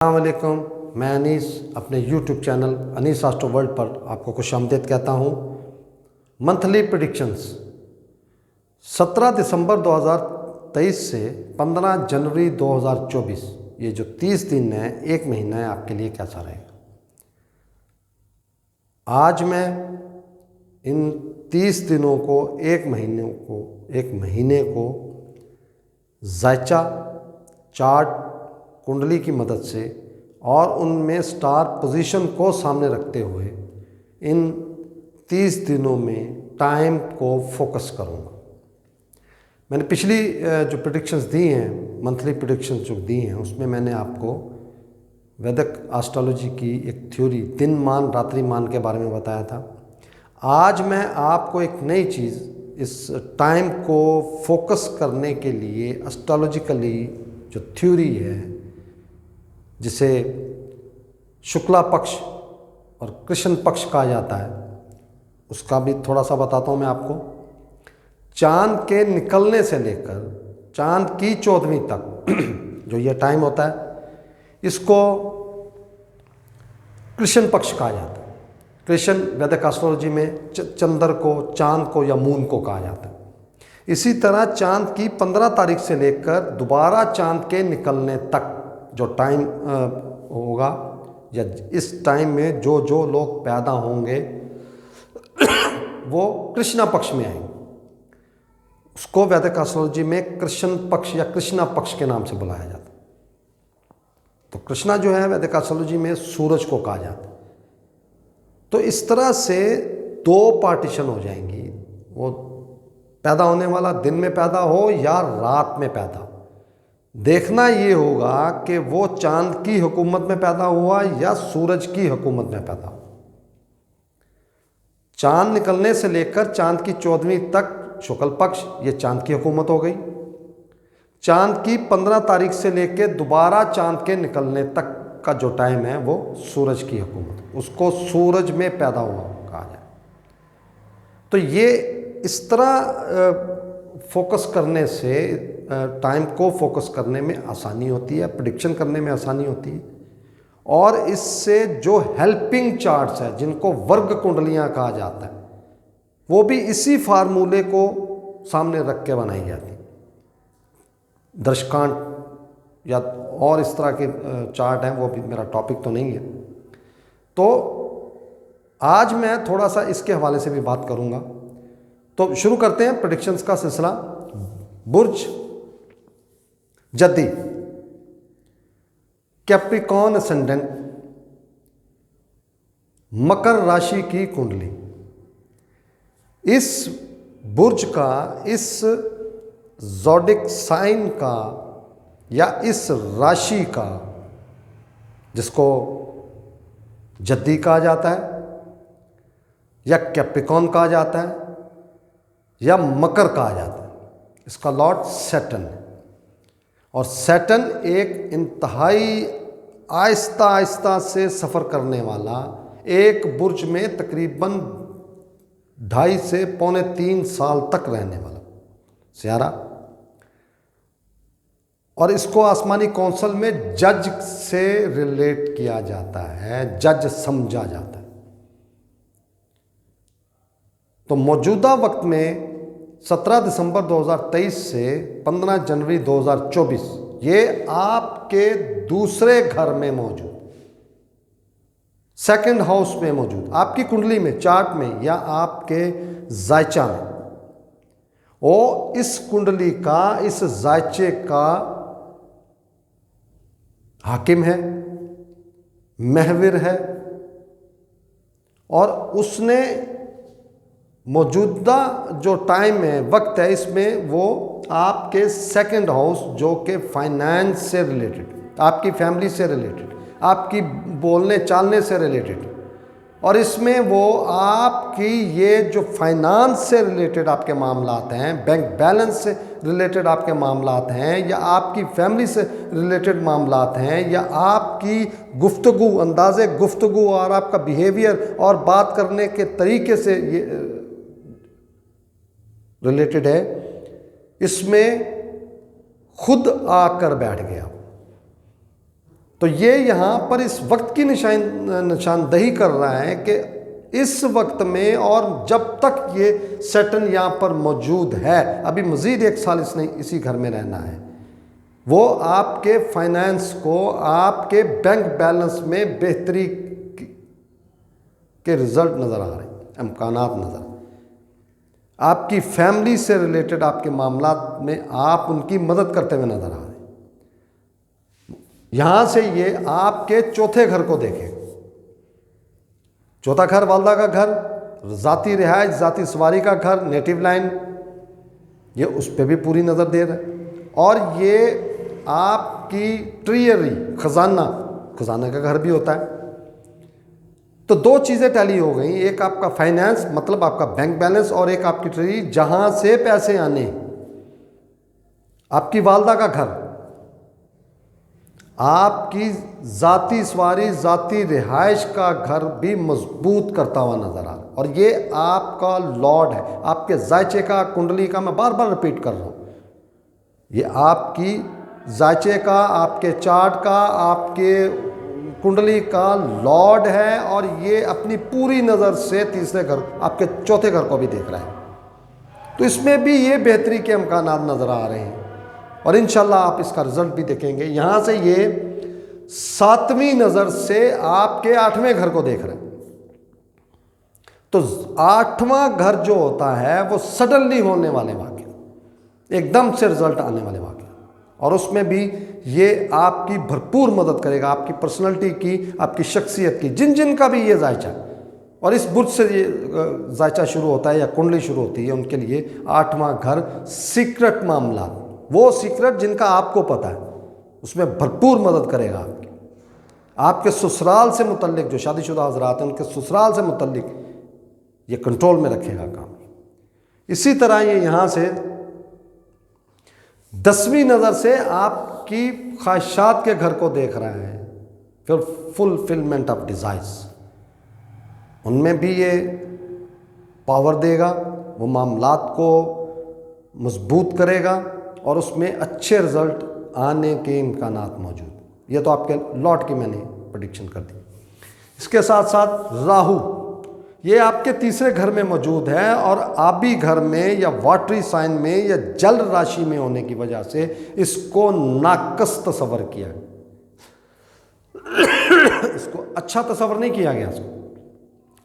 अस्सलामुअलैकुम, मैं अनीस अपने YouTube channel Anees astro world पर आपको खुशामदीद कहता हूँ। मंथली प्रेडिक्शंस 17 दिसंबर 2023 से 15 जनवरी 2024, ये जो 30 दिन है, एक महीना है, आपके लिए कैसा रहेगा। आज मैं इन 30 दिनों को, एक महीने को जायचा चार्ट कुंडली की मदद से और उनमें स्टार पोजीशन को सामने रखते हुए इन 30 दिनों में टाइम को फोकस करूंगा। मैंने पिछली जो प्रेडिक्शंस दी हैं, मंथली प्रेडिक्शंस जो दी हैं, उसमें मैंने आपको वैदिक एस्ट्रोलॉजी की एक थ्योरी दिनमान रात्रिमान के बारे में बताया था। आज मैं आपको एक नई चीज़, इस टाइम को फोकस करने के लिए एस्ट्रोलॉजिकली जो थ्योरी है, जिसे शुक्ला पक्ष और कृष्ण पक्ष कहा जाता है, उसका भी थोड़ा सा बताता हूँ मैं आपको। चांद के निकलने से लेकर चांद की 14वीं तक जो ये टाइम होता है, इसको कृष्ण पक्ष कहा जाता है। कृष्ण वैदिक एस्ट्रोलॉजी में चंद्र को, चांद को या मून को कहा जाता है। इसी तरह चांद की 15 तारीख से लेकर दोबारा चांद के निकलने तक जो टाइम होगा, या इस टाइम में जो जो लोग पैदा होंगे वो कृष्णा पक्ष में आएंगे। उसको वैदिक एस्ट्रोलॉजी में कृष्ण पक्ष या कृष्णा पक्ष के नाम से बुलाया जाता है। तो कृष्णा जो है वैदिक एस्ट्रोलॉजी में सूरज को कहा जाता है। तो इस तरह से दो पार्टीशन हो जाएंगी। वो पैदा होने वाला दिन में पैदा हो या रात में पैदा हो, देखना ये होगा कि वो चांद की हुकूमत में पैदा हुआ या सूरज की हुकूमत में पैदा हुआ। चांद निकलने से लेकर चांद की 14वीं तक शुक्ल पक्ष, ये चांद की हुकूमत हो गई। चांद की 15 तारीख से लेकर दोबारा चांद के निकलने तक का जो टाइम है वो सूरज की हुकूमत, उसको सूरज में पैदा हुआ कहा जाए। तो ये इस तरह फोकस करने से टाइम को फोकस करने में आसानी होती है, प्रेडिक्शन करने में आसानी होती है। और इससे जो हेल्पिंग चार्ट्स है, जिनको वर्ग कुंडलियां कहा जाता है, वो भी इसी फार्मूले को सामने रख के बनाई जाती है। दर्शकांट या और इस तरह के चार्ट हैं, वो भी मेरा टॉपिक तो नहीं है। तो आज मैं थोड़ा सा इसके हवाले से भी बात करूंगा। तो शुरू करते हैं प्रेडिक्शंस का सिलसिला। बुर्ज जद्दी, कैप्रिकॉर्न असेंडेंट, मकर राशि की कुंडली। इस बुर्ज का, इस ज़ोडिक साइन का या इस राशि का, जिसको जद्दी कहा जाता है या कैप्रिकॉर्न कहा जाता है या मकर कहा जाता है, इसका लॉर्ड सैटर्न है। और सैटर्न एक इंतहाई आहिस्ता आहिस्ता से सफ़र करने वाला, एक बुर्ज में तकरीबन 2.5 से 2.25 साल तक रहने वाला सियारा। और इसको आसमानी कौंसल में जज से रिलेट किया जाता है, जज समझा जाता है। तो मौजूदा वक्त में 17 दिसंबर 2023 से 15 जनवरी 2024, ये आपके दूसरे घर में मौजूद, सेकंड हाउस में मौजूद, आपकी कुंडली में, चार्ट में या आपके जायचा में। वो इस कुंडली का, इस जायचे का हाकिम है, महविर है, और उसने मौजूदा जो टाइम है, वक्त है, इसमें वो आपके सेकंड हाउस, जो कि फाइनेंस से रिलेटेड, आपकी फैमिली से रिलेटेड, आपकी बोलने चालने से रिलेटेड, और इसमें वो आपकी ये जो फाइनेंस से रिलेटेड आपके मामलात हैं, बैंक बैलेंस से रिलेटेड आपके मामलात हैं, या आपकी फैमिली से रिलेटेड मामलात हैं, या आपकी गुफ्तगू, अंदाज़े गुफ्तगू और आपका बिहेवियर और बात करने के तरीके से ये रिलेटेड है, इसमें खुद आकर बैठ गया। तो ये यहाँ पर इस वक्त की निशानदही कर रहा है कि इस वक्त में और जब तक ये सैटर्न यहाँ पर मौजूद है, अभी मज़ीद 1 साल इसने इसी घर में रहना है, वो आपके फाइनेंस को, आपके बैंक बैलेंस में बेहतरी के रिजल्ट नज़र आ रहे हैं, इम्कानात नज़र, आपकी फैमिली से रिलेटेड आपके मामलात में आप उनकी मदद करते हुए नज़र आ रहे हैं। यहाँ से ये आपके चौथे घर को देखेगा। चौथा घर वालदा का घर, ज़ाती रिहाइश, ज़ाती सवारी का घर, नेटिव लाइन, ये उस पर भी पूरी नज़र दे रहा है। और ये आपकी ट्रियरी, खजाना का घर भी होता है। तो 2 चीज़ें टैली हो गई, एक आपका फाइनेंस मतलब आपका बैंक बैलेंस, और एक आपकी ट्रियरी जहाँ से पैसे आने। आपकी वालदा का घर, आपकी ज़ाती सवारी, ज़ाती रिहाइश का घर भी मजबूत करता हुआ नज़र आ रहा है। और ये आपका लॉर्ड है, आपके जायचे का, कुंडली का, मैं बार बार रिपीट कर रहा हूँ, ये आपकी जायचे का, आपके चार्ट का, आपके कुंडली का लॉर्ड है। और ये अपनी पूरी नज़र से तीसरे घर, आपके चौथे घर को भी देख रहा है। तो इसमें भी ये बेहतरी के इम्कानात नज़र आ रहे हैं और इंशाल्लाह आप इसका रिजल्ट भी देखेंगे। यहाँ से ये 7वीं नज़र से आपके 8वें घर को देख रहे हैं। तो 8वां घर जो होता है वो सडनली होने वाले वाक़े, एकदम से रिजल्ट आने वाले वाक़े, और उसमें भी ये आपकी भरपूर मदद करेगा, आपकी पर्सनैलिटी की, आपकी शख्सियत की, जिन जिन का भी ये जायचा, और इस बुर्ज से ये जायचा शुरू होता है या कुंडली शुरू होती है, उनके लिए 8वां घर सीक्रेट मामला, वो सीक्रेट जिनका आपको पता है, उसमें भरपूर मदद करेगा आपके ससुराल से मुतल्लिक, जो शादीशुदा हज़रात हैं उनके ससुराल से मुतल्लिक ये कंट्रोल में रखेगा काम। इसी तरह ये यहाँ से 10वीं नज़र से आपकी ख्वाहिशात के घर को देख रहा है, फिर फुलफिलमेंट ऑफ डिज़ायर्स, उनमें भी ये पावर देगा, वो मामलात को मजबूत करेगा और उसमें अच्छे रिज़ल्ट आने के इम्कानात मौजूद। ये तो आपके लॉट की मैंने प्रेडिक्शन कर दी। इसके साथ साथ राहु, ये आपके तीसरे घर में मौजूद है और आबी घर में या वाटरी साइन में या जल राशि में होने की वजह से इसको नाकस तस्वर किया गया, इसको अच्छा तस्वर नहीं किया गया इसको,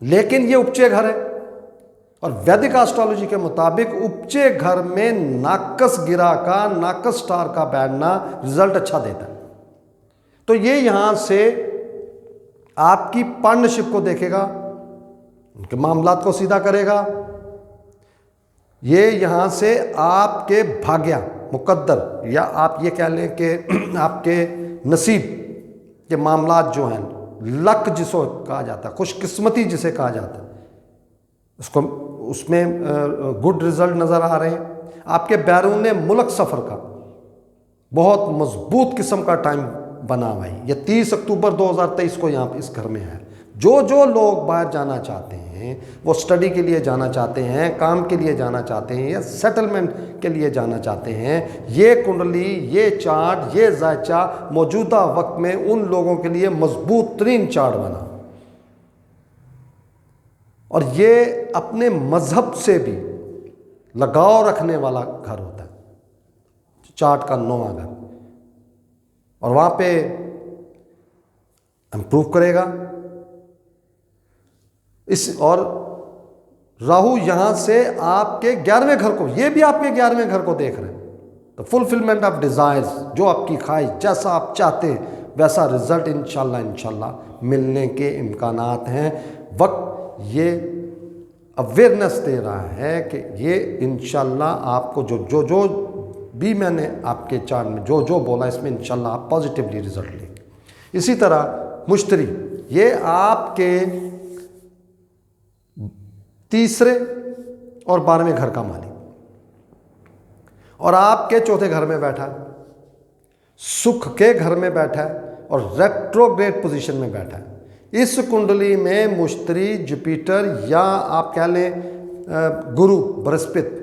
लेकिन ये उपचे घर है और वैदिक एस्ट्रोलॉजी के मुताबिक उपचे घर में नाकस गिरा का, नाकस स्टार का बैठना रिजल्ट अच्छा देता है। तो ये यहां से आपकी पार्टनरशिप को देखेगा, उनके मामलात को सीधा करेगा। ये यहाँ से आपके भाग्य, मुकद्दर, या आप ये कह लें कि आपके नसीब के मामलात जो हैं, लक जिसको कहा जाता है, खुशकिस्मती जिसे कहा जाता है, उसको उसमें गुड रिजल्ट नज़र आ रहे हैं। आपके बैरून मुल्क सफ़र का बहुत मजबूत किस्म का टाइम बना हुआ है। ये 30 अक्टूबर 2023 को यहाँ इस घर में है। जो लोग बाहर जाना चाहते हैं, वो स्टडी के लिए जाना चाहते हैं, काम के लिए जाना चाहते हैं या सेटलमेंट के लिए जाना चाहते हैं, ये कुंडली, ये चार्ट, ये जायचा मौजूदा वक्त में उन लोगों के लिए मजबूत तरीन चार्ट बना। और ये अपने मज़हब से भी लगाव रखने वाला घर होता है, चार्ट का 9वां घर, और वहाँ पे इम्प्रूव करेगा। इस और राहु यहाँ से आपके 11वें घर को, ये भी आपके 11वें घर को देख रहे हैं। तो फुलफिलमेंट ऑफ डिज़ायर्स, जो आपकी ख्वाहिश, जैसा आप चाहते हैं वैसा रिज़ल्ट इंशाल्लाह मिलने के इम्कानात हैं। वक्त ये अवेयरनेस दे रहा है कि ये इंशाल्लाह आपको जो भी मैंने आपके चार्ट में जो बोला, इसमें इंशाल्लाह आप पॉजिटिवली रिजल्ट लेंगे। इसी तरह मुश्तरी, ये आपके तीसरे और 12वें घर का मालिक और आपके चौथे घर में बैठा है, सुख के घर में बैठा है और रेट्रोग्रेड पोजीशन में बैठा है। इस कुंडली में मुश्तरी, जुपिटर या आप कह लें गुरु बृहस्पति,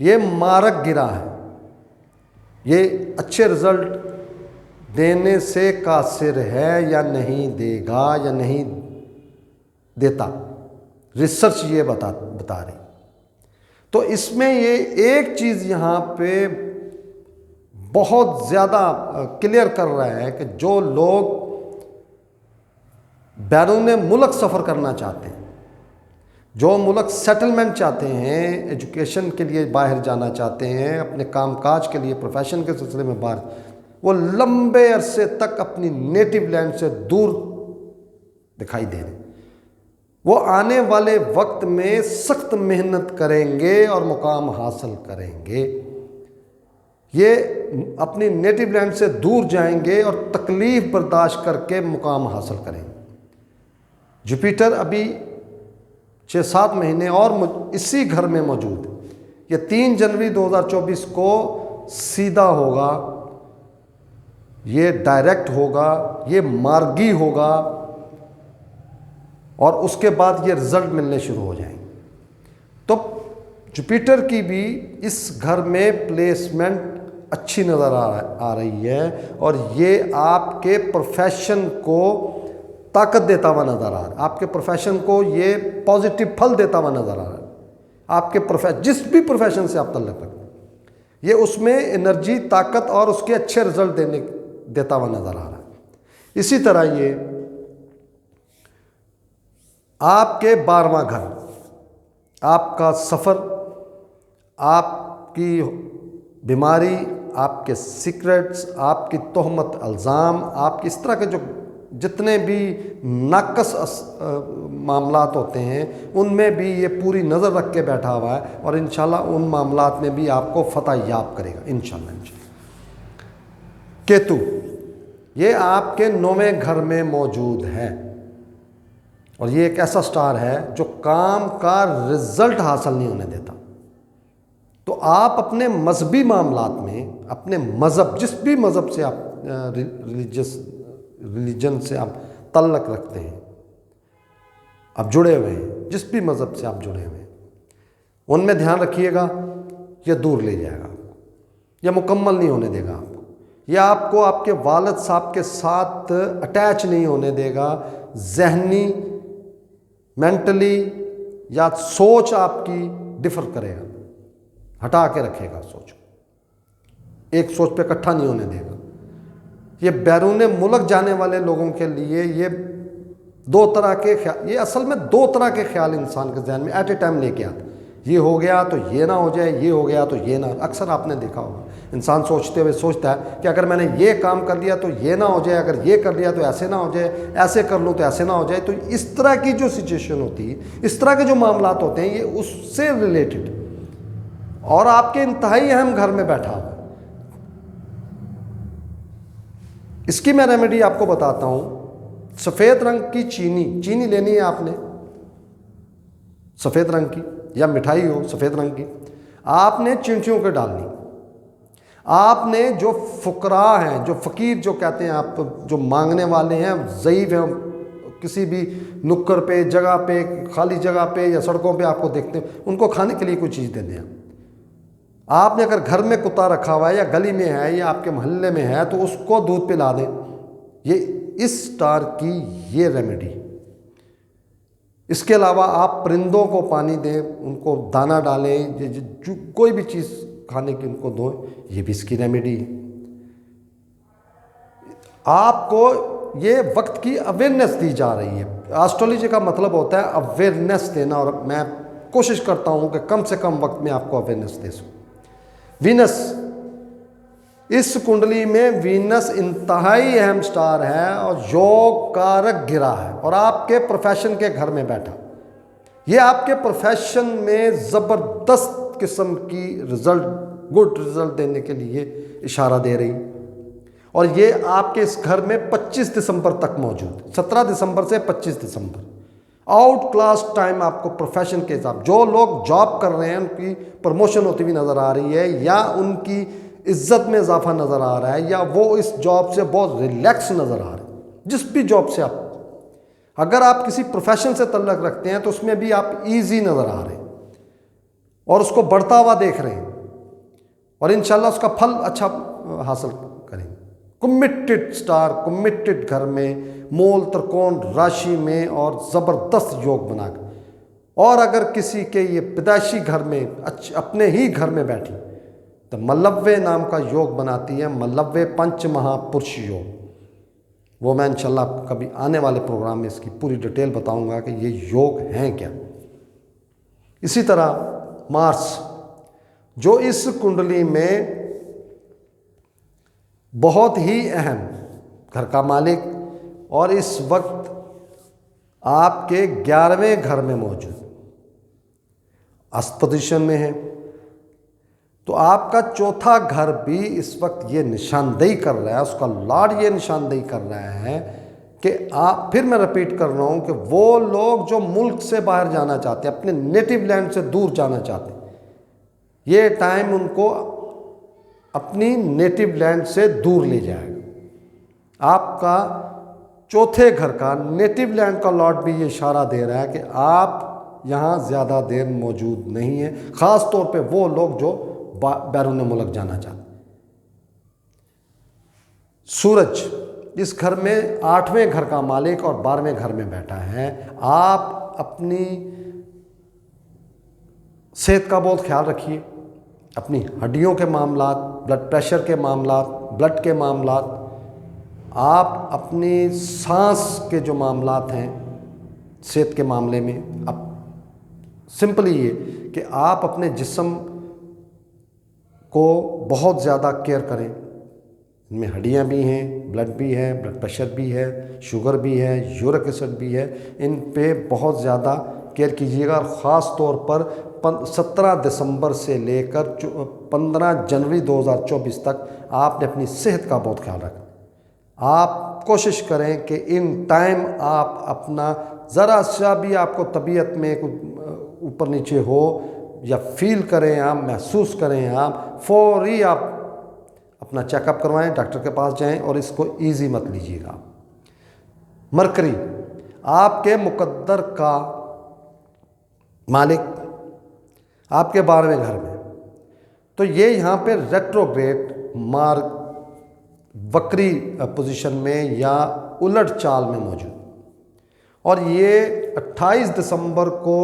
ये मारक गिरा है। ये अच्छे रिजल्ट देने से कासिर है या नहीं देगा या नहीं देता, रिसर्च ये बता रही। तो इसमें ये एक चीज़ यहाँ पे बहुत ज़्यादा क्लियर कर रहा है कि जो लोग बैरून मुल्क सफ़र करना चाहते हैं, जो मुल्क सेटलमेंट चाहते हैं, एजुकेशन के लिए बाहर जाना चाहते हैं, अपने कामकाज के लिए, प्रोफेशन के सिलसिले में बाहर, वो लंबे अरसे तक अपनी नेटिव लैंड से दूर दिखाई दे रहे हैं। वो आने वाले वक्त में सख्त मेहनत करेंगे और मुकाम हासिल करेंगे। ये अपनी नेटिव लैंड से दूर जाएंगे और तकलीफ़ बर्दाश्त करके मुकाम हासिल करेंगे। जुपिटर अभी 6-7 महीने और इसी घर में मौजूद है। ये 3 जनवरी 2024 को सीधा होगा, ये डायरेक्ट होगा, ये मार्गी होगा और उसके बाद ये रिजल्ट मिलने शुरू हो जाएंगे। तो जुपिटर की भी इस घर में प्लेसमेंट अच्छी नज़र आ रही है और ये आपके प्रोफेशन को ताकत देता हुआ नज़र आ रहा है, आपके प्रोफेशन को ये पॉजिटिव फल देता हुआ नज़र आ रहा है। आपके जिस भी प्रोफेशन से आप तल्लुक़ रखते हैं, ये उसमें एनर्जी, ताकत और उसके अच्छे रिजल्ट देता हुआ नज़र आ रहा है। इसी तरह ये आपके 12वां घर, आपका सफ़र, आपकी बीमारी, आपके सीक्रेट्स, आपकी तोहमत अल्ज़ाम, आपकी इस तरह के जो जितने भी नाकस मामलात होते हैं उनमें भी ये पूरी नज़र रख के बैठा हुआ है और इंशाल्लाह उन मामलात में भी आपको फतह याब करेगा इंशाल्लाह। केतु ये आपके 9वें घर में मौजूद है और ये एक ऐसा स्टार है जो काम का रिजल्ट हासिल नहीं होने देता। तो आप अपने मजहबी मामलात में, अपने मज़हब, जिस भी मज़हब से आप रिलीजन से आप तल्लुक़ रखते हैं, आप जुड़े हुए हैं, जिस भी मज़हब से आप जुड़े हुए हैं, उनमें ध्यान रखिएगा, ये दूर ले जाएगा आपको, यह मुकम्मल नहीं होने देगा आपको, यह आपको आपके वालिद साहब के साथ अटैच नहीं होने देगा। ज़हनी, मेंटली या सोच आपकी डिफ़र करेगा, हटा के रखेगा सोच को, एक सोच पे इकट्ठा नहीं होने देगा। ये बैरून मुल्क जाने वाले लोगों के लिए ये 2 तरह के ख्याल, ये असल में 2 तरह के ख्याल इंसान के जहन में एट ए टाइम लेके आते। ये हो गया तो ये ना हो जाए, ये हो गया तो ये ना। अक्सर आपने देखा होगा इंसान सोचते हुए सोचता है कि अगर मैंने ये काम कर लिया तो ये ना हो जाए, अगर ये कर लिया तो ऐसे ना हो जाए, ऐसे कर लूँ तो ऐसे ना हो जाए। तो इस तरह की जो सिचुएशन होती है, इस तरह के जो मामलात होते हैं, ये उससे रिलेटेड और आपके इंतहाई अहम घर में बैठा हुआ। इसकी मैं रेमेडी आपको बताता हूँ। सफ़ेद रंग की चीनी लेनी है आपने, सफ़ेद रंग की, या मिठाई हो सफ़ेद रंग की, आपने चींटियों के डालनी। आपने जो फुकरा हैं, जो फ़कीर जो कहते हैं आप, जो मांगने वाले हैं, ज़ईफ़ हैं, किसी भी नुक्कड़ पे, जगह पे, खाली जगह पे या सड़कों पे आपको देखते हैं, उनको खाने के लिए कोई चीज़ दे दें। आपने अगर घर में कुत्ता रखा हुआ है या गली में है या आपके मोहल्ले में है तो उसको दूध पिला दें। ये इस स्टार की ये रेमेडी। इसके अलावा आप परिंदों को पानी दें, उनको दाना डालें, जो कोई भी चीज़ खाने की उनको दो, ये भी इसकी रेमेडी है। आपको ये वक्त की अवेयरनेस दी जा रही है। एस्ट्रोलॉजी का मतलब होता है अवेयरनेस देना, और मैं कोशिश करता हूँ कि कम से कम वक्त में आपको अवेयरनेस दे सकूँ। वीनस, इस कुंडली में वीनस इंतहाई अहम स्टार है और योग कारक गिरा है और आपके प्रोफेशन के घर में बैठा। ये आपके प्रोफेशन में ज़बरदस्त किस्म की रिज़ल्ट, गुड रिज़ल्ट देने के लिए इशारा दे रही, और ये आपके इस घर में 25 दिसंबर तक मौजूद है। 17 दिसंबर से 25 दिसंबर आउट क्लास टाइम आपको प्रोफेशन के हिसाब। जो लोग जॉब कर रहे हैं उनकी प्रमोशन होती हुई नज़र आ रही है, या उनकी इज्जत में इजाफा नज़र आ रहा है, या वो इस जॉब से बहुत रिलैक्स नज़र आ रहे हैं। जिस भी जॉब से आप, अगर आप किसी प्रोफेशन से तल्लुक़ रखते हैं तो उसमें भी आप ईजी नज़र आ रहे हैं और उसको बढ़ता हुआ देख रहे हैं, और इंशाल्लाह उसका फल अच्छा हासिल करेंगे। कमिटेड स्टार, कमिटेड घर में, मूल त्रिकोण राशि में और ज़बरदस्त योग बनाकर। और अगर किसी के ये पैदाइशी घर में अपने ही घर में बैठी तो मलव्य नाम का योग बनाती है, मलव्य पंच महापुरुष योग। वो मैं इंशाल्लाह कभी आने वाले प्रोग्राम में इसकी पूरी डिटेल बताऊंगा कि ये योग हैं क्या। इसी तरह मार्स जो इस कुंडली में बहुत ही अहम घर का मालिक और इस वक्त आपके 11वें घर में मौजूद अस्त पोजीशन में है, तो आपका चौथा घर भी इस वक्त ये निशानदेही कर रहा है, उसका लॉर्ड ये निशानदेही कर रहा है कि आप, फिर मैं रिपीट कर रहा हूँ कि वो लोग जो मुल्क से बाहर जाना चाहते हैं, अपने नेटिव लैंड से दूर जाना चाहते हैं, ये टाइम उनको अपनी नेटिव लैंड से दूर ले जाएगा। आपका चौथे घर का नेटिव लैंड का लॉर्ड भी ये इशारा दे रहा है कि आप यहाँ ज़्यादा देर मौजूद नहीं है, ख़ास तौर पे वो लोग जो बैरून मुल्क जाना चाहते। सूरज इस घर में 8वें घर का मालिक और 12वें घर में बैठा है। आप अपनी सेहत का बहुत ख्याल रखिए, अपनी हड्डियों के मामलात, ब्लड प्रेशर के मामलात, ब्लड के मामलात, आप अपनी सांस के जो मामलात हैं सेहत के मामले में, अब सिंपली ये कि आप अपने जिस्म को बहुत ज़्यादा केयर करें। इनमें हड्डियाँ भी हैं, ब्लड भी है, ब्लड प्रेशर भी है, शुगर भी है, यूरिक एसिड भी है, इन पे बहुत ज़्यादा केयर कीजिएगा। और ख़ास तौर पर 17 दिसंबर से लेकर 15 जनवरी 2024 तक आपने अपनी सेहत का बहुत ख्याल रखना। आप कोशिश करें कि इन टाइम आप अपना ज़रा सा भी आपको तबीयत में ऊपर नीचे हो या फील करें, आप महसूस करें, आप फौरी आप अपना चेकअप करवाएं, डॉक्टर के पास जाएं और इसको इजी मत लीजिएगा। मरकरी आपके मुकद्दर का मालिक आपके 12वें घर में, तो ये यहाँ पे रेट्रोग्रेड मार्ग वक्री पोजीशन में या उलट चाल में मौजूद, और ये 28 दिसंबर को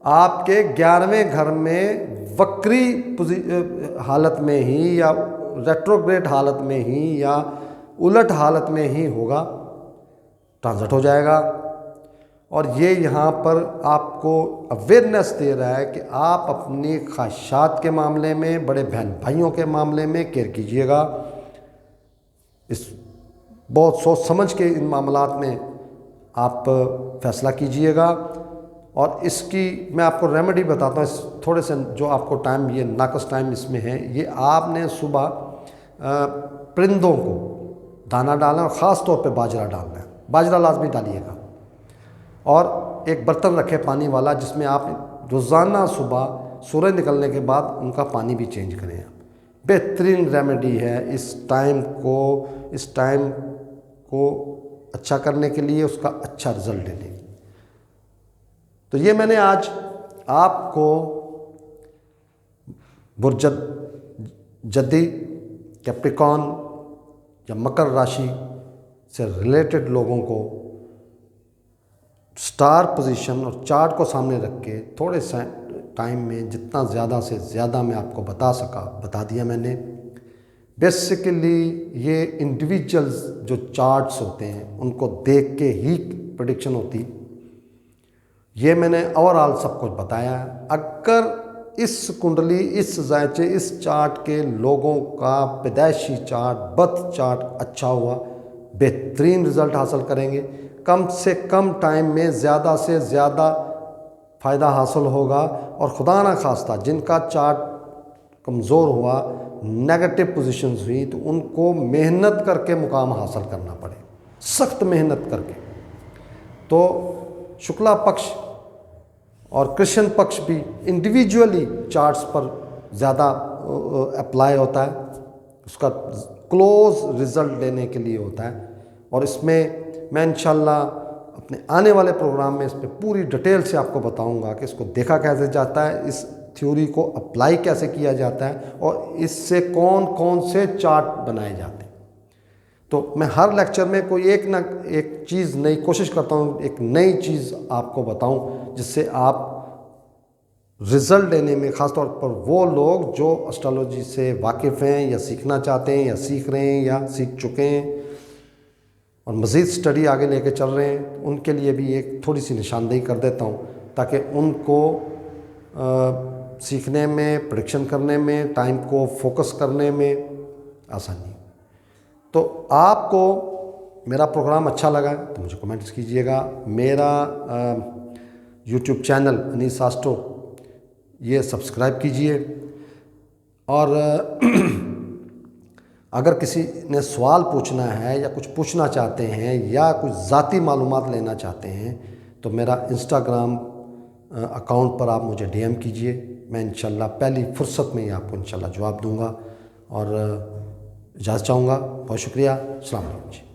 आपके 11वें घर में वक्री हालत में ही या रेट्रोग्रेड हालत में ही या उलट हालत में ही होगा, ट्रांजिट हो जाएगा। और ये यहाँ पर आपको अवेयरनेस दे रहा है कि आप अपनी ख्वाहिशात के मामले में, बड़े बहन भाइयों के मामले में केयर कीजिएगा। इस बहुत सोच समझ के इन मामलात में आप फैसला कीजिएगा। और इसकी मैं आपको रेमेडी बताता हूँ, इस थोड़े से जो आपको टाइम, ये नाकस टाइम इसमें है, ये आपने सुबह परिंदों को दाना डालना, और ख़ास तौर पे बाजरा डालना है, बाजरा लाजमी डालिएगा। और एक बर्तन रखें पानी वाला, जिसमें आप रोज़ाना सुबह सूरज निकलने के बाद उनका पानी भी चेंज करें। आप बेहतरीन रेमेडी है इस टाइम को अच्छा करने के लिए, उसका अच्छा रिज़ल्ट देने के लिए। तो ये मैंने आज आपको बुर्ज जद्दी, कैप्रिकॉन या मकर राशि से रिलेटेड लोगों को स्टार पोजीशन और चार्ट को सामने रख के थोड़े से टाइम में जितना ज़्यादा से ज़्यादा मैं आपको बता सका बता दिया मैंने। बेसिकली ये इंडिविजुअल्स जो चार्ट्स होते हैं उनको देख के ही प्रेडिक्शन होती, ये मैंने ओवरऑल सब कुछ बताया है। अगर इस कुंडली, इस जायचे, इस चार्ट के लोगों का पैदाइशी चार्ट, बर्थ चार्ट अच्छा हुआ, बेहतरीन रिज़ल्ट हासिल करेंगे। कम से कम टाइम में ज़्यादा से ज़्यादा फ़ायदा हासिल होगा। और खुदा ना खास्ता जिनका चार्ट कमज़ोर हुआ, नेगेटिव पोजीशंस हुई, तो उनको मेहनत करके मुकाम हासिल करना पड़े, सख्त मेहनत करके। तो शुक्ला पक्ष और कृष्ण पक्ष भी इंडिविजुअली चार्ट्स पर ज़्यादा अप्लाई होता है, उसका क्लोज रिज़ल्ट लेने के लिए होता है। और इसमें मैं इंशाल्लाह अपने आने वाले प्रोग्राम में इस पर पूरी डिटेल से आपको बताऊंगा कि इसको देखा कैसे जाता है, इस थ्योरी को अप्लाई कैसे किया जाता है और इससे कौन कौन से चार्ट बनाए जाते हैं। तो मैं हर लेक्चर में कोई एक ना एक चीज़ नई कोशिश करता हूँ, एक नई चीज़ आपको बताऊँ जिससे आप रिज़ल्ट लेने में, ख़ास तौर पर वो लोग जो एस्ट्रोलॉजी से वाकिफ़ हैं या सीखना चाहते हैं या सीख रहे हैं या सीख चुके हैं और मज़ीद स्टडी आगे लेके चल रहे हैं, उनके लिए भी एक थोड़ी सी निशानदेही कर देता हूँ ताकि उनको सीखने में, प्रेडिक्शन करने में, टाइम को फोकस करने में आसानी। तो आपको मेरा प्रोग्राम अच्छा लगा तो मुझे कमेंट्स कीजिएगा। मेरा यूट्यूब चैनल अनीस आस्ट्रो ये सब्सक्राइब कीजिए और अगर किसी ने सवाल पूछना है या कुछ पूछना चाहते हैं या कुछ ज़ाती मालूमात लेना चाहते हैं तो मेरा इंस्टाग्राम अकाउंट पर आप मुझे डीएम कीजिए। मैं इंशाल्लाह पहली फुर्सत में ही आपको इंशाल्लाह जवाब दूंगा और इजाज़त चाहूँगा। बहुत शुक्रिया। अस्सलाम वालेकुम।